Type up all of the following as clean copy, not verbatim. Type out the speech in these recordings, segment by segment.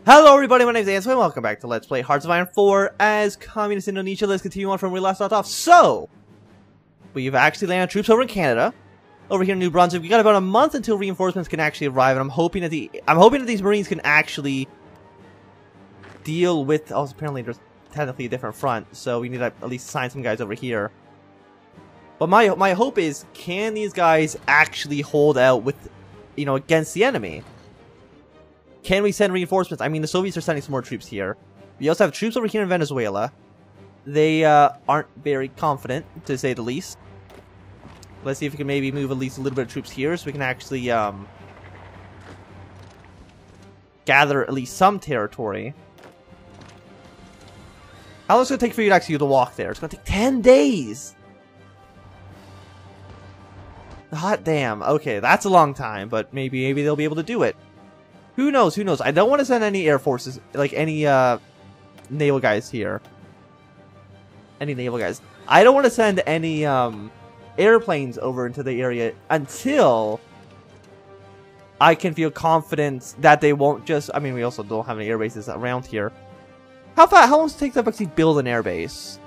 Hello everybody, my name is Ansel and welcome back to Let's Play Hearts of Iron 4 as Communist Indonesia. Let's continue on from where we last left off. So, we've actually landed troops over in Canada, over here in New Brunswick. We got about a month until reinforcements can actually arrive, and I'm hoping that these Marines can actually deal with. Oh, apparently there's technically a different front, so we need to at least assign some guys over here. But my hope is, can these guys actually hold out with, against the enemy? Can we send reinforcements? I mean, the Soviets are sending some more troops here. We also have troops over here in Venezuela. They aren't very confident, to say the least. Let's see if we can maybe move at least a little bit of troops here, so we can actually gather at least some territory. How long is it going to take for you to actually walk there? It's going to take 10 days! Hot damn. Okay, that's a long time, but maybe they'll be able to do it. Who knows? Who knows? I don't want to send any air forces, like any naval guys here. Any naval guys. I don't want to send any airplanes over into the area until I can feel confident that they won't just. I mean, we also don't have any air bases around here. How long does it take to actually build an air base?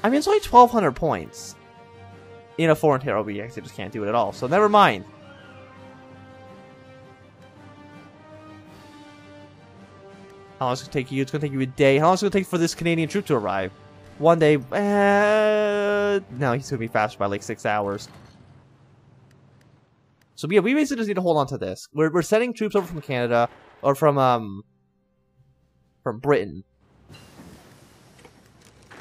I mean, it's only 1,200 points in a foreign territory. We actually just can't do it at all. So never mind. How long is it going to take you? It's going to take you a day. How long is it going to take for this Canadian troop to arrive? 1 day. No, he's going to be faster by like 6 hours. So yeah, we basically just need to hold on to this. We're sending troops over from Canada or from Britain.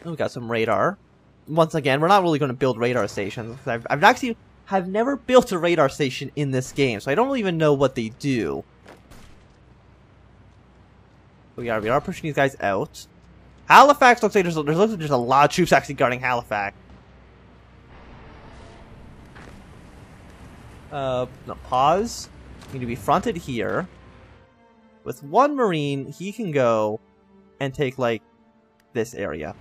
Oh, we got some radar. Once again, we're not really going to build radar stations. I've never built a radar station in this game, so I don't really even know what they do. We are pushing these guys out. Halifax looks like there's a lot of troops actually guarding Halifax. No, pause. We need to be fronted here. With one Marine, he can go and take, like, this area.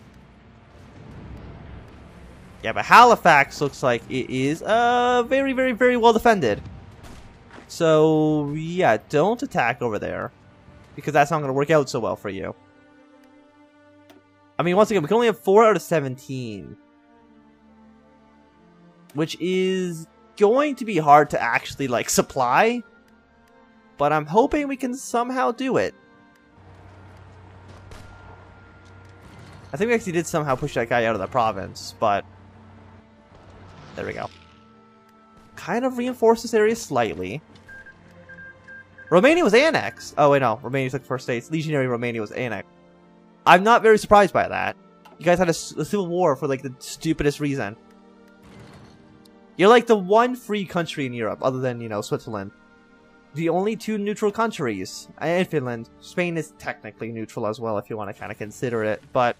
Yeah, but Halifax looks like it is very, very, very well defended. So, yeah, don't attack over there. Because that's not going to work out so well for you. I mean, once again, we can only have 4 out of 17. Which is going to be hard to actually, like, supply. But I'm hoping we can somehow do it. I think we actually did somehow push that guy out of the province, but there we go. Kind of reinforce this area slightly. Romania was annexed. Oh, wait, no. Romania took 4 states. Legionary Romania was annexed. I'm not very surprised by that. You guys had a civil war for, like, the stupidest reason. You're, like, the one free country in Europe, other than, Switzerland. The only 2 neutral countries. And Finland. Spain is technically neutral as well, if you want to kind of consider it. But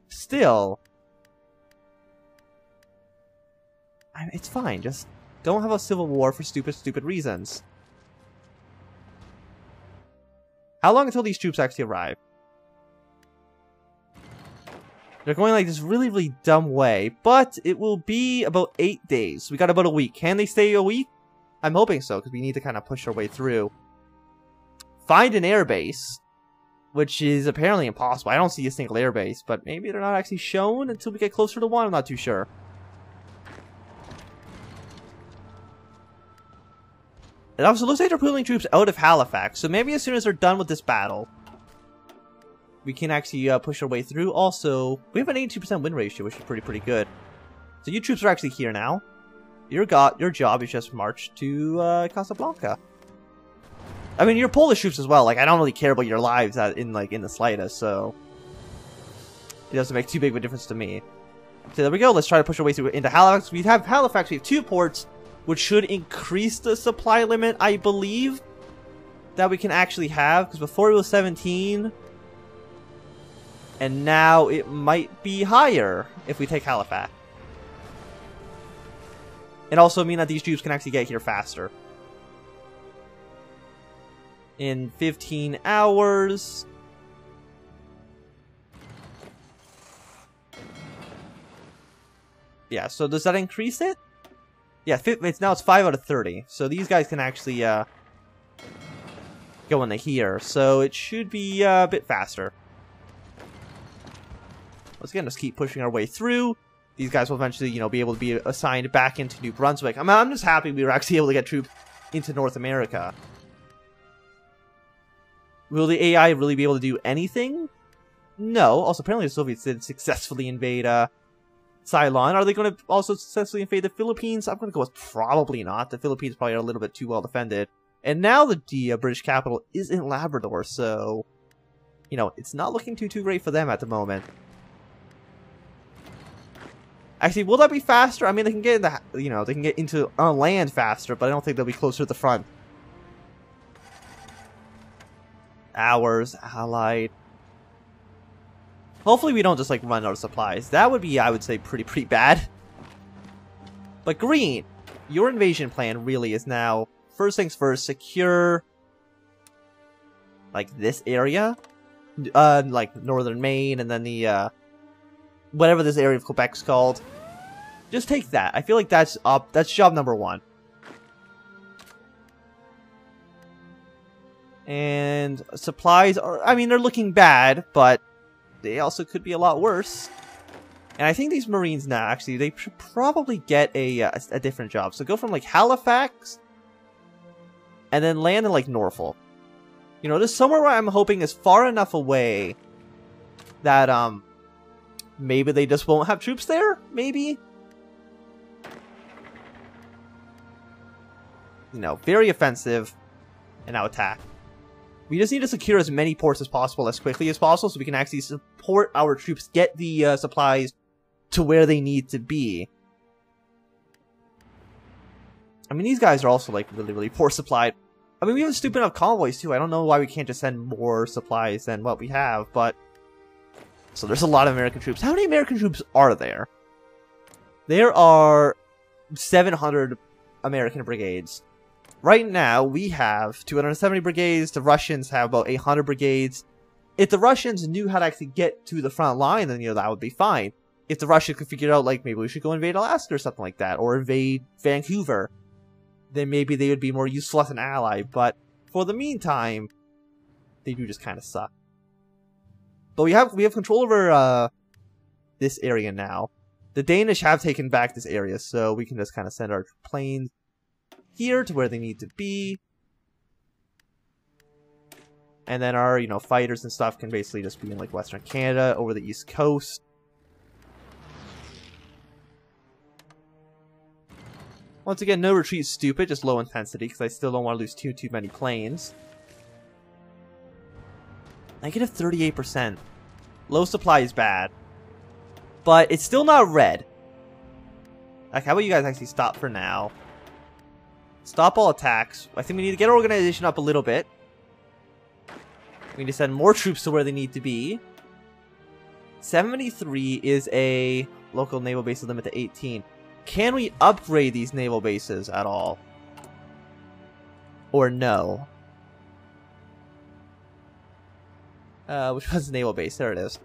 still, it's fine. Just don't have a civil war for stupid reasons. How long until these troops actually arrive? They're going like this really, really dumb way, but it will be about 8 days. We got about a week. Can they stay a week? I'm hoping so, because we need to kind of push our way through. Find an airbase, which is apparently impossible. I don't see a single airbase, but maybe they're not actually shown until we get closer to one. I'm not too sure. It also looks like they're pulling troops out of Halifax, so maybe as soon as they're done with this battle, we can actually push our way through. Also, we have an 82% win ratio, which is pretty good. So you troops are actually here now. Your job is just march to Casablanca. I mean, you're Polish troops as well. Like, I don't really care about your lives in the slightest, so it doesn't make too big of a difference to me. So there we go. Let's try to push our way through into Halifax. We have Halifax. We have 2 ports, which should increase the supply limit, I believe, that we can actually have. Because before it was 17. And now it might be higher if we take Halifax. And also mean that these troops can actually get here faster. In 15 hours. Yeah, so does that increase it? Yeah, it's 5 out of 30. So these guys can actually go into here. So it should be a bit faster. Let's again just keep pushing our way through. These guys will eventually, you know, be able to be assigned back into New Brunswick. I'm just happy we were actually able to get troops into North America. Will the AI really be able to do anything? No. Also, apparently the Soviets did successfully invade Ceylon. Are they going to also successfully invade the Philippines? I'm going to go with probably not. The Philippines probably are a little bit too well defended. And now the British capital is in Labrador, so, you know, it's not looking too great for them at the moment. Actually, will that be faster? I mean, they can get in the, you know, they can get into on land faster, but I don't think they'll be closer to the front. Hours, Allied. Hopefully we don't just, like, run out of supplies. That would be, I would say, pretty bad. But Green, your invasion plan really is now, first things first, secure, like, this area. Like, northern Maine, and then the, whatever this area of Quebec's called. Just take that. I feel like that's job number 1. And supplies are, I mean, they're looking bad, but they also could be a lot worse. And I think these Marines now, actually, they should probably get a different job. So go from, like, Halifax, and then land in, like, Norfolk. You know, just somewhere where I'm hoping is far enough away that, maybe they just won't have troops there? Maybe? You know, very offensive, and now attack. We just need to secure as many ports as possible as quickly as possible so we can actually support our troops, get the supplies to where they need to be. I mean, these guys are also, like, really poor supplied. I mean, we have stupid enough convoys, too. I don't know why we can't just send more supplies than what we have, but... So there's a lot of American troops. How many American troops are there? There are 700 American brigades. Right now, we have 270 brigades. The Russians have about 800 brigades. If the Russians knew how to actually get to the front line, then, you know, that would be fine. If the Russians could figure out, like, maybe we should go invade Alaska or something like that, or invade Vancouver, then maybe they would be more useful as an ally. But for the meantime, they do just kind of suck. But we have control over this area now. The Danish have taken back this area, so we can just kind of send our planes here to where they need to be. And then our, you know, fighters and stuff can basically just be in, like, Western Canada, over the East Coast. Once again, no retreat is stupid, just low intensity, because I still don't want to lose too many planes. Negative 38%. Low supply is bad. But it's still not red. Like, how about you guys actually stop for now? Stop all attacks. I think we need to get our organization up a little bit. We need to send more troops to where they need to be. 73 is a local naval base limit to 18. Can we upgrade these naval bases at all? Or no? Which one's the naval base? There it is.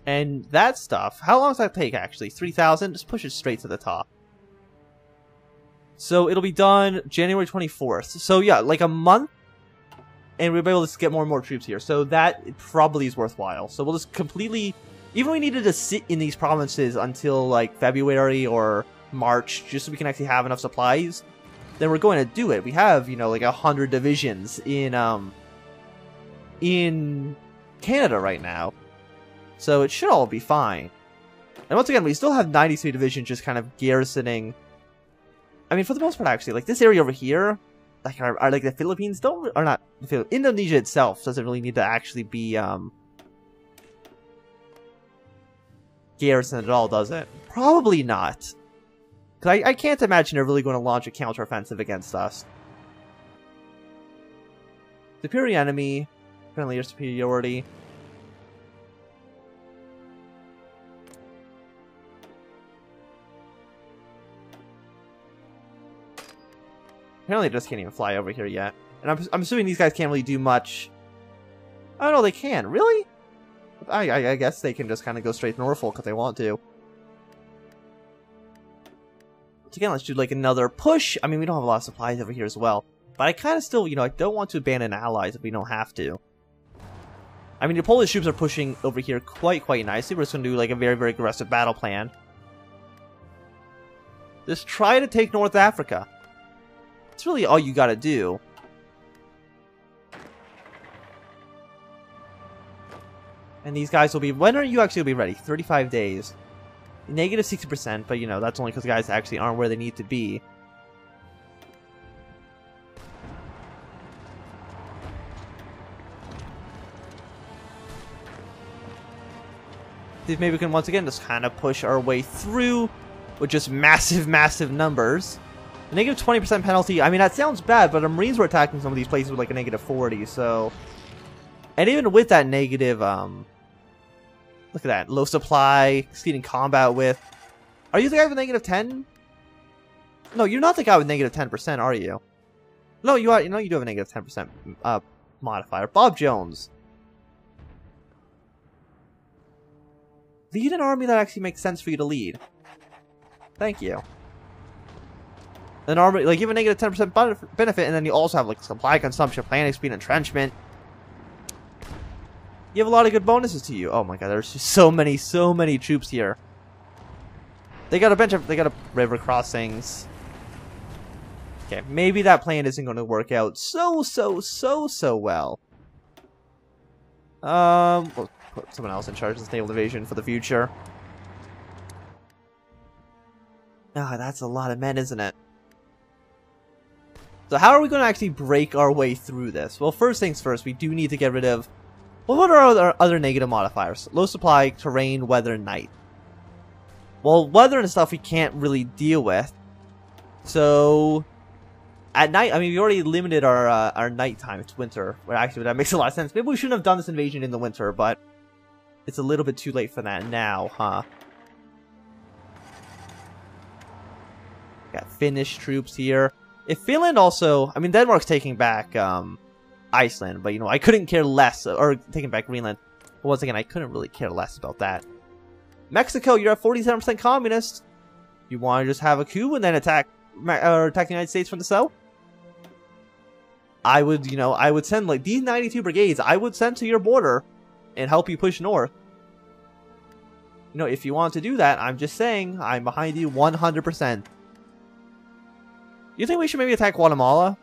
And that stuff, how long does that take actually? 3,000? Just push it straight to the top. So it'll be done January 24th. So yeah, like a month, and we'll be able to get more and more troops here. So that probably is worthwhile. So we'll just completely, even if we needed to sit in these provinces until like February or March, just so we can actually have enough supplies, then we're going to do it. We have, you know, like 100 divisions in Canada right now. So it should all be fine. And once again, we still have 93 divisions just kind of garrisoning. I mean, for the most part, actually, like this area over here, like are like the Philippines don't, or not the Philippines, Indonesia itself doesn't really need to actually be garrisoned at all, does it? Probably not. Because I can't imagine they're really going to launch a counteroffensive against us. Superior enemy, friendly air superiority. Apparently they just can't even fly over here yet. And I'm assuming these guys can't really do much. Oh no, they can. Really? I I guess they can just kind of go straight to Norfolk if they want to. So again, let's do like another push. I mean, we don't have a lot of supplies over here as well. But I kind of still, you know, I don't want to abandon allies if we don't have to. I mean, the Polish troops are pushing over here quite nicely. We're just going to do like a very aggressive battle plan. Just try to take North Africa. That's really all you gotta do. And these guys will be... When are you actually going to be ready? 35 days. Negative 60%, but you know, that's only because guys actually aren't where they need to be. Maybe we can once again just kind of push our way through with just massive numbers. A negative 20% penalty. I mean, that sounds bad, but the Marines were attacking some of these places with like a negative 40, so... And even with that negative, look at that. Low supply, exceeding combat with. Are you the guy with negative 10? No, you're not the guy with negative 10%, are you? No, you are. You know, you do have a negative 10% modifier. Bob Jones. Lead an army that actually makes sense for you to lead. Thank you. An army, like, you have a negative 10% benefit, and then you also have, like, supply consumption, planning speed, entrenchment. You have a lot of good bonuses to you. Oh my god, there's just so many troops here. They got a river crossings. Okay, maybe that plan isn't going to work out so well. We'll put someone else in charge of this naval division for the future. Ah, that's a lot of men, isn't it? So how are we going to actually break our way through this? Well, first things first, we do need to get rid of... Well, what are our other negative modifiers? Low supply, terrain, weather, night. Well, weather and stuff we can't really deal with. So... At night, I mean, we already limited our nighttime. It's winter. Well, actually, that makes a lot of sense. Maybe we shouldn't have done this invasion in the winter, but... It's a little bit too late for that now, huh? Got Finnish troops here. If Finland also... I mean, Denmark's taking back Iceland, but, you know, I couldn't care less. Or taking back Greenland. But once again, I couldn't really care less about that. Mexico, you're at 47% communist. You want to just have a coup and then attack the United States from the south? I would, you know, I would send, like, these 92 brigades, I would send to your border and help you push north. You know, if you want to do that, I'm just saying, I'm behind you 100%. You think we should maybe attack Guatemala?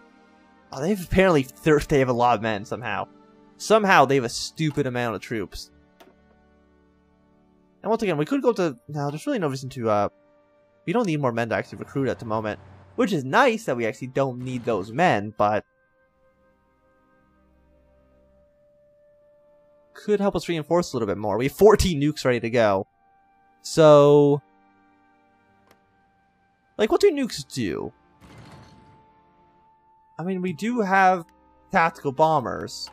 Oh, they have a lot of men somehow. Somehow they have a stupid amount of troops. And once again, we could go to... No, there's really no reason to... We don't need more men to actually recruit at the moment. Which is nice that we actually don't need those men, but... Could help us reinforce a little bit more. We have 14 nukes ready to go. So... Like, what do nukes do? I mean, we do have tactical bombers.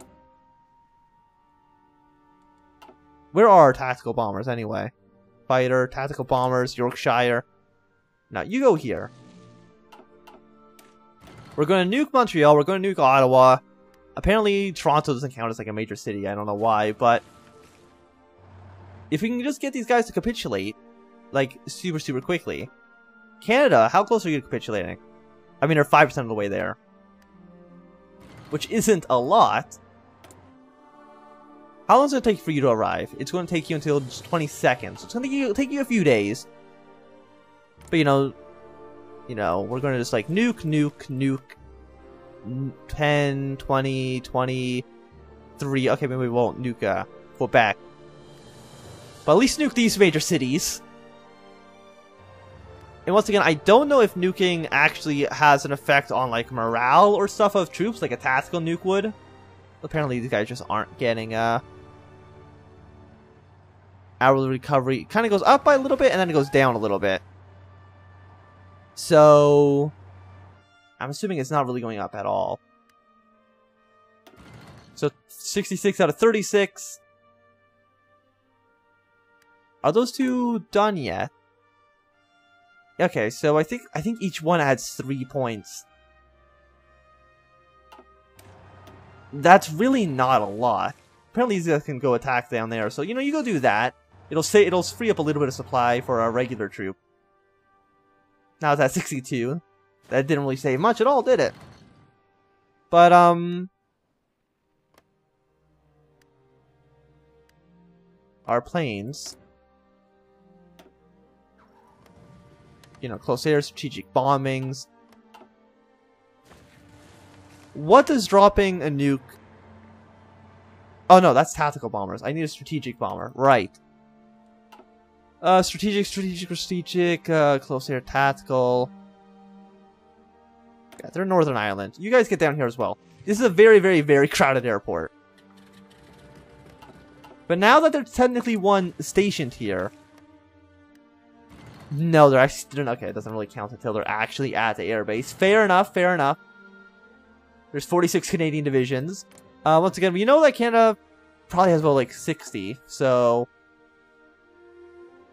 Where are our tactical bombers, anyway? Fighter, tactical bombers, Yorkshire. Now, you go here. We're going to nuke Montreal, we're going to nuke Ottawa. Apparently, Toronto doesn't count as, like, a major city, I don't know why, but... If we can just get these guys to capitulate, like, super quickly. Canada, how close are you to capitulating? I mean, they're 5% of the way there. Which isn't a lot. How long does it take for you to arrive? It's going to take you until just 20 seconds. It's going to take you a few days. But, you know, we're going to just, like, nuke. 10, 20, 23. Okay, maybe we won't nuke Quebec. But at least nuke these major cities. And once again, I don't know if nuking actually has an effect on, like, morale or stuff of troops, like a tactical nuke would. Apparently, these guys just aren't getting, hourly recovery. It kind of goes up by a little bit, and then it goes down a little bit. So... I'm assuming it's not really going up at all. So, 66 out of 36. Are those two done yet? Okay, so I think each one adds 3 points. That's really not a lot. apparently these guys can go attack down there. So, you know, you go do that. It'll free up a little bit of supply for our regular troop. Now it's at 62. That didn't really save much at all, did it? But, our planes, you know, close air, strategic bombings. What does dropping a nuke... Oh no, that's tactical bombers. I need a strategic bomber. Right. Strategic, close air, tactical. Yeah, they're Northern Ireland. You guys get down here as well. This is a very, very, very crowded airport. But now that there's technically one stationed here... No, they're actually... Okay, it doesn't really count until they're actually at the airbase. Fair enough, fair enough. There's 46 Canadian divisions. Once again, we know that Canada probably has about, like, 60, so...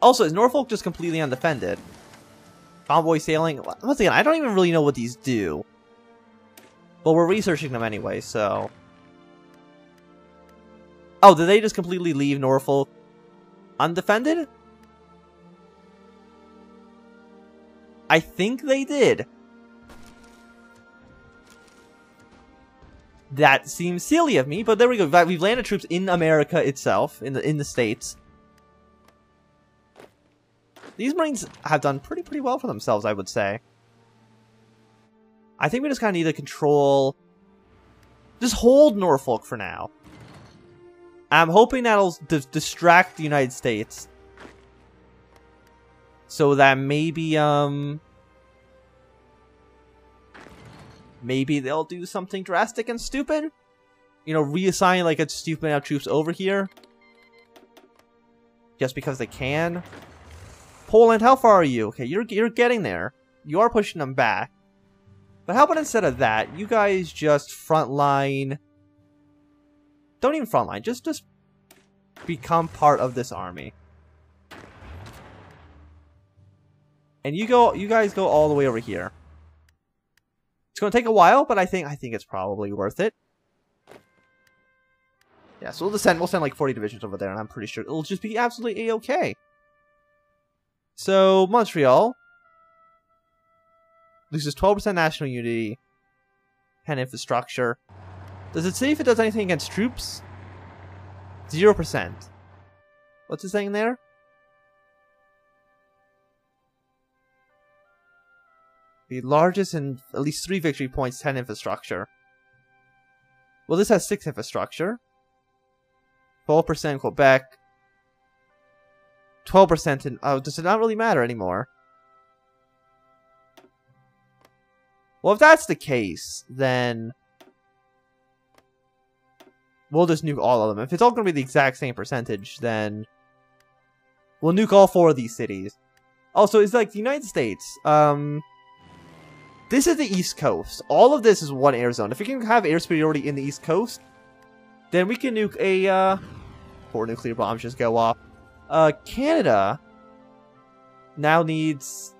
Also, is Norfolk just completely undefended? Convoy sailing? Once again, I don't even really know what these do. But we're researching them anyway, so... Oh, did they just completely leave Norfolk undefended? I think they did. That seems silly of me, but there we go. We've landed troops in America itself, in the States. These Marines have done pretty well for themselves, I would say. I think we just kind of need to control... Just hold Norfolk for now. I'm hoping that'll distract the United States. So that maybe, maybe they'll do something drastic and stupid? You know, reassign, like, a stupid amount of troops over here? Just because they can? Poland, how far are you? Okay, you're getting there. You are pushing them back. But how about instead of that, you guys just frontline... Don't even frontline, just become part of this army. And you guys go all the way over here. It's going to take a while, but I think it's probably worth it. Yeah, so we'll send like 40 divisions over there, and I'm pretty sure it'll just be absolutely A-okay. So, Montreal loses 12% national unity and infrastructure. Does it say if it does anything against troops? 0%. What's it saying there? The largest in at least 3 victory points, 10 infrastructure. Well, this has 6 infrastructure. 12% Quebec. 12% in... Oh, does it not really matter anymore? Well, if that's the case, then... We'll just nuke all of them. If it's all going to be the exact same percentage, then... We'll nuke all 4 of these cities. Also, it's like the United States. This is the East Coast. All of this is one air zone. If we can have air superiority in the East Coast, then we can nuke a... 4 nuclear bombs just go off. Canada now needs...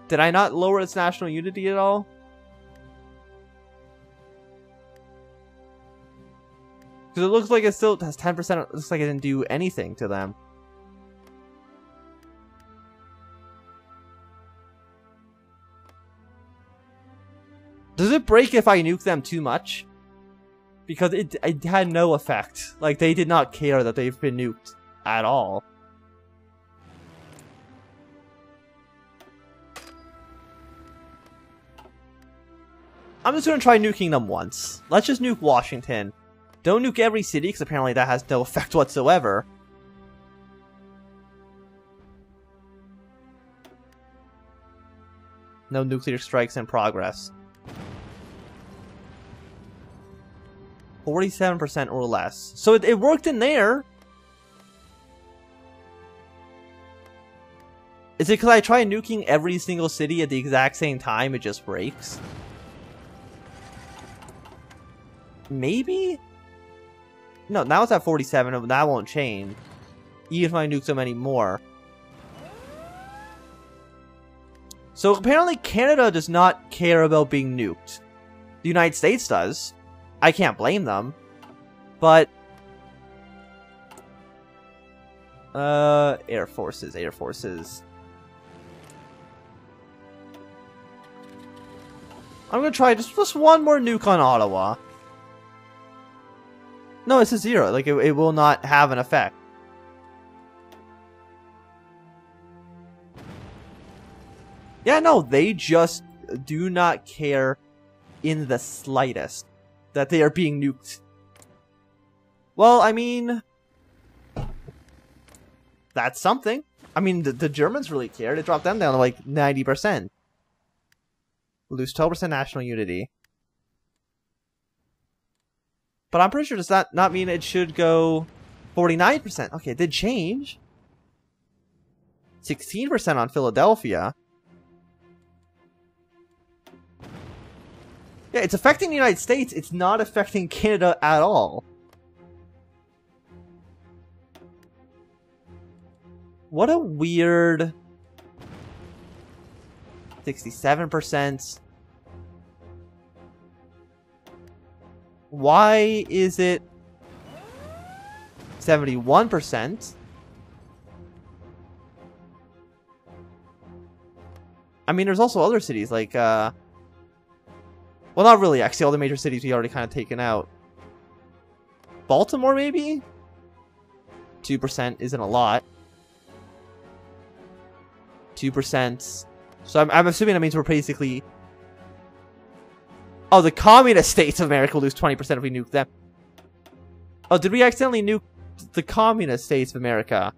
Did I not lower its national unity at all? Because it looks like it still has 10%. It looks like it didn't do anything to them. Does it break if I nuke them too much? Because it had no effect. Like, they did not care that they've been nuked at all. I'm just going to try nuking them once. Let's just nuke Washington. Don't nuke every city, because apparently that has no effect whatsoever. No nuclear strikes in progress. 47% or less. So it worked in there. Is it because I try nuking every single city at the exact same time, it just breaks? Maybe? No, now it's at 47, that won't change. Even if I nuke so many more. So apparently Canada does not care about being nuked. The United States does. I can't blame them. But... Air Forces. I'm gonna try just one more nuke on Ottawa. No, it's a 0. Like, it will not have an effect. Yeah, no, they just do not care in the slightest that they are being nuked. Well, I mean... that's something. I mean, the Germans really cared. It dropped them down to like 90%. Lose 12% national unity. But I'm pretty sure does that not mean it should go 49%? Okay, it did change. 16% on Philadelphia. Yeah, it's affecting the United States. It's not affecting Canada at all. What a weird... 67%. Why is it 71%? I mean, there's also other cities like, well, not really, actually. All the major cities we already kind of taken out. Baltimore, maybe? 2% isn't a lot. 2%. So I'm assuming that means we're basically... oh, the communist states of America will lose 20% if we nuke them. Oh, did we accidentally nuke the communist states of America?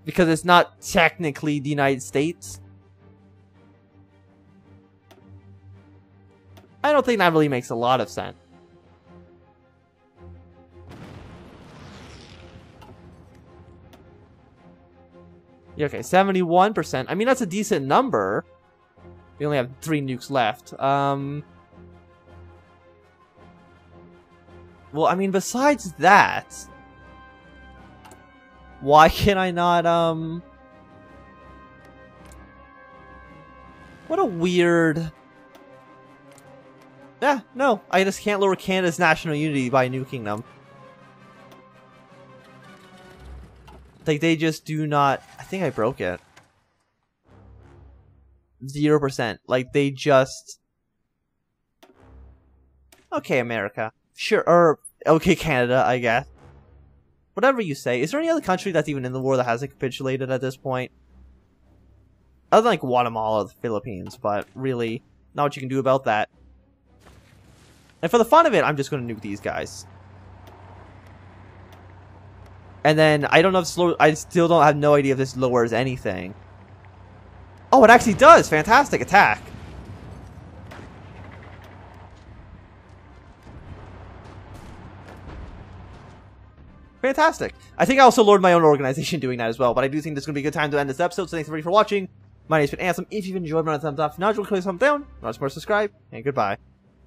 Because it's not technically the United States? I don't think that really makes a lot of sense. Yeah, okay, 71%. I mean, that's a decent number. We only have 3 nukes left. Well, I mean, besides that... why can I not, what a weird... yeah, no. I just can't lower Canada's national unity by nuking them. Like, they just do not... I think I broke it. 0%. Like, they just... okay, America. Sure, or... okay, Canada, I guess. Whatever you say. Is there any other country that's even in the war that hasn't capitulated at this point? Other than, like, Guatemala or the Philippines, but really, not what you can do about that. And for the fun of it, I'm just going to nuke these guys. And then, I don't know if I still don't have no idea if this lowers anything. Oh, it actually does! Fantastic attack! Fantastic. I think I also lowered my own organization doing that as well, but I do think this is going to be a good time to end this episode, so thanks everybody for watching. My name's been Ansem. If you've enjoyed, run a thumbs up. If not, click thumbs down. Not more, subscribe, and goodbye.